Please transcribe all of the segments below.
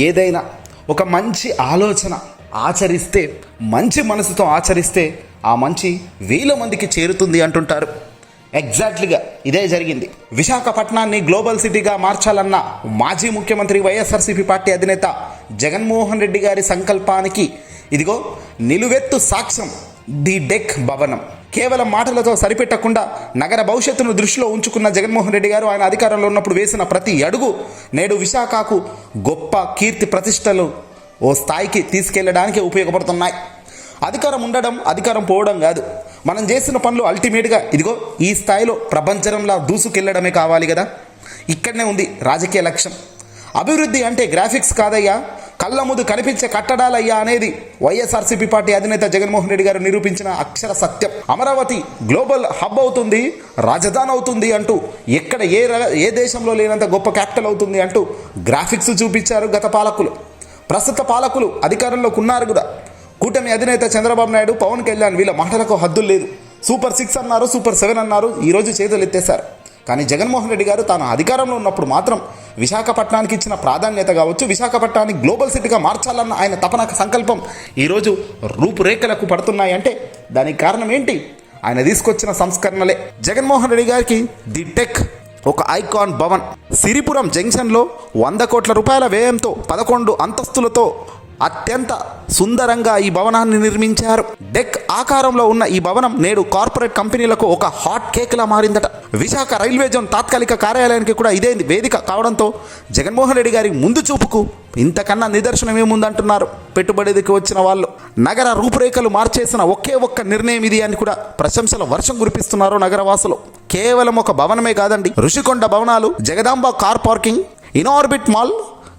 ఏదైనా ఒక మంచి ఆలోచన ఆచరిస్తే, మంచి మనసుతో ఆచరిస్తే ఆ మంచి వేల మందికి చేరుతుంది అంటుంటారు. ఎగ్జాక్ట్లీగా ఇదే జరిగింది. విశాఖపట్నాన్ని గ్లోబల్ సిటీగా మార్చాలన్న మాజీ ముఖ్యమంత్రి వైఎస్ఆర్సీపీ పార్టీ అధినేత జగన్మోహన్ రెడ్డి గారి సంకల్పానికి ఇదిగో నిలువెత్తు సాక్ష్యం ది డెక్ భవనం. కేవలం మాటలతో సరిపెట్టకుండా నగర భవిష్యత్తును దృష్టిలో ఉంచుకున్న జగన్మోహన్ రెడ్డి గారు ఆయన అధికారంలో ఉన్నప్పుడు వేసిన ప్రతి అడుగు నేడు విశాఖకు గొప్ప కీర్తి ప్రతిష్టలు ఓ స్థాయికి తీసుకెళ్లడానికి ఉపయోగపడుతున్నాయి. అధికారం ఉండడం, అధికారం పోవడం కాదు. మనం చేసిన పనులు అల్టిమేట్గా ఇదిగో ఈ స్థాయిలో ప్రపంచంలా దూసుకెళ్లడమే కావాలి కదా. ఇక్కడనే ఉంది రాజకీయ లక్ష్యం. అభివృద్ధి అంటే గ్రాఫిక్స్ కాదయ్యా, కళ్ళ ముందు కనిపించే కట్టడాలయ్యా అనేది వైఎస్ఆర్సీపీ పార్టీ అధినేత జగన్మోహన్ రెడ్డి గారు నిరూపించిన అక్షర సత్యం. అమరావతి గ్లోబల్ హబ్ అవుతుంది, రాజధాని అవుతుంది అంటూ, ఎక్కడ ఏ దేశంలో లేనంత గొప్ప క్యాపిటల్ అవుతుంది అంటూ గ్రాఫిక్స్ చూపించారు గత పాలకులు. ప్రస్తుత పాలకులు అధికారంలోకి ఉన్నారు కూడా. కూటమి అధినేత చంద్రబాబు నాయుడు, పవన్ కళ్యాణ్ వీళ్ళ మాటలకు హద్దులు లేదు. సూపర్ 6 అన్నారు, సూపర్ 7 అన్నారు, ఈరోజు చేతులు ఎత్తేశారు. కానీ జగన్మోహన్ రెడ్డి గారు తాను అధికారంలో ఉన్నప్పుడు మాత్రం విశాఖపట్నానికి ఇచ్చిన ప్రాధాన్యత కావచ్చు, విశాఖపట్నాన్ని గ్లోబల్ సిటీగా మార్చాలన్న ఆయన తపన సంకల్పం ఈరోజు రూపురేఖలకు పడుతున్నాయి అంటే దానికి కారణం ఏంటి? ఆయన తీసుకొచ్చిన సంస్కరణలే. జగన్మోహన్ రెడ్డి గారికి ది టెక్ ఒక ఐకాన్ భవన్ సిరిపురం జంక్షన్లో 100 కోట్ల రూపాయల వ్యయంతో 11 అంతస్తులతో అత్యంత సుందరంగా ఈ భవనాన్ని నిర్మించారు. డెక్ ఆకారంలో ఉన్న ఈ భవనం నేడు కార్పొరేట్ కంపెనీలకు ఒక హాట్ కేక్లా మారిందట. విశాఖ రైల్వే జోన్ తాత్కాలిక కార్యాలయానికి కూడా ఇదే వేదిక కావడంతో జగన్మోహన్ రెడ్డి గారి ముందు చూపుకు ఇంతకన్నా నిదర్శనం ఏముందంటున్నారు పెట్టుబడికి వచ్చిన వాళ్ళు. నగర రూపురేఖలు మార్చేసిన ఒకే ఒక్క నిర్ణయం ఇది అని కూడా ప్రశంసల వర్షం కురిపిస్తున్నారు నగరవాసులు. కేవలం ఒక భవనమే కాదండి, ఋషికొండ భవనాలు, Jagadamba car parking, Inorbit mall,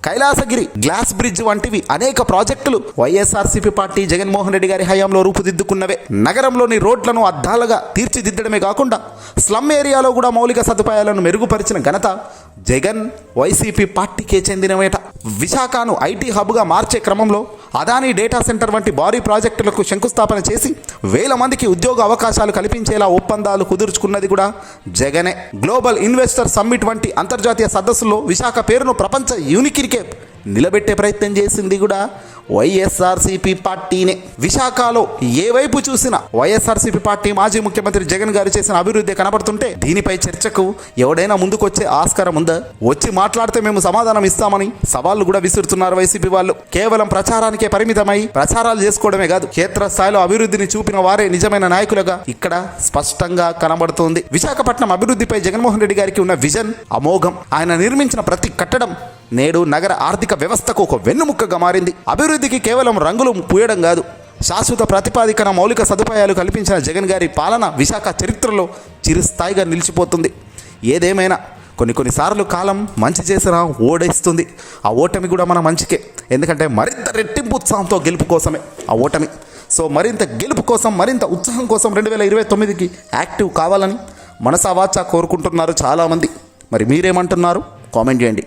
Kailasagiri glass bridge వంటివి అనేక ప్రాజెక్టులు వైఎస్ఆర్సీపీ పార్టీ జగన్మోహన్ రెడ్డి గారి హయాంలో రూపుదిద్దుకున్నవే. నగరంలోని రోడ్లను అద్దాలుగా తీర్చిదిద్దడమే కాకుండా స్లమ్ ఏరియాలో కూడా మౌలిక సదుపాయాలను మెరుగుపరిచిన ఘనత జగన్ వైసీపీ పార్టీకే చెందినవేట. విశాఖను ఐటీ హబ్గా మార్చే క్రమంలో అదానీ డేటా సెంటర్ వంటి భారీ ప్రాజెక్టులకు శంకుస్థాపన చేసి వేల మందికి ఉద్యోగ అవకాశాలు కల్పించేలా ఒప్పందాలు కుదుర్చుకున్నది కూడా జగనే. గ్లోబల్ ఇన్వెస్టర్ సమ్మిట్ వంటి అంతర్జాతీయ సదస్సులో విశాఖ పేరును ప్రపంచ యూనికిరికే నిలబెట్టే ప్రయత్నం చేసింది కూడా వైఎస్ఆర్సీపీ పార్టీనే. విశాఖలో ఏ వైపు చూసినా వైఎస్ఆర్సీపీ పార్టీ మాజీ ముఖ్యమంత్రి జగన్ గారు చేసిన అభివృద్ధి కనబడుతుంటే దీనిపై చర్చకు ఎవడైనా ముందుకొచ్చే ఆస్కారం ఉందా? వచ్చి మాట్లాడితే మేము సమాధానం ఇస్తామని సవాళ్లు కూడా విసురుతున్నారు వైసీపీ వాళ్ళు. కేవలం ప్రచారానికే పరిమితమై ప్రచారాలు చేసుకోవడమే కాదు, క్షేత్రస్థాయిలో అభివృద్ధిని చూపిన వారే నిజమైన నాయకులుగా ఇక్కడ స్పష్టంగా కనబడుతోంది. విశాఖపట్నం అభివృద్ధిపై జగన్మోహన్ రెడ్డి గారికి ఉన్న విజన్ అమోఘం. ఆయన నిర్మించిన ప్రతి కట్టడం నేడు నగర ఆర్థిక వ్యవస్థకు ఒక వెన్నుముక్కగా మారింది. అభివృద్ధికి కేవలం రంగులు పూయడం కాదు, శాశ్వత ప్రతిపాదికన మౌలిక సదుపాయాలు కల్పించిన జగన్ గారి పాలన విశాఖ చరిత్రలో చిరస్థాయిగా నిలిచిపోతుంది. ఏదేమైనా కొన్నిసార్లు కాలం మంచి చేసినా ఓడేస్తుంది. ఆ ఓటమి కూడా మన మంచికే, ఎందుకంటే మరింత రెట్టింపు ఉత్సాహంతో గెలుపు కోసమే ఆ ఓటమి. సో మరింత గెలుపు కోసం, మరింత ఉత్సాహం కోసం 2029కి యాక్టివ్ కావాలని మనసా వాచా కోరుకుంటున్నారు చాలామంది. మరి మీరేమంటున్నారు? కామెంట్ చేయండి.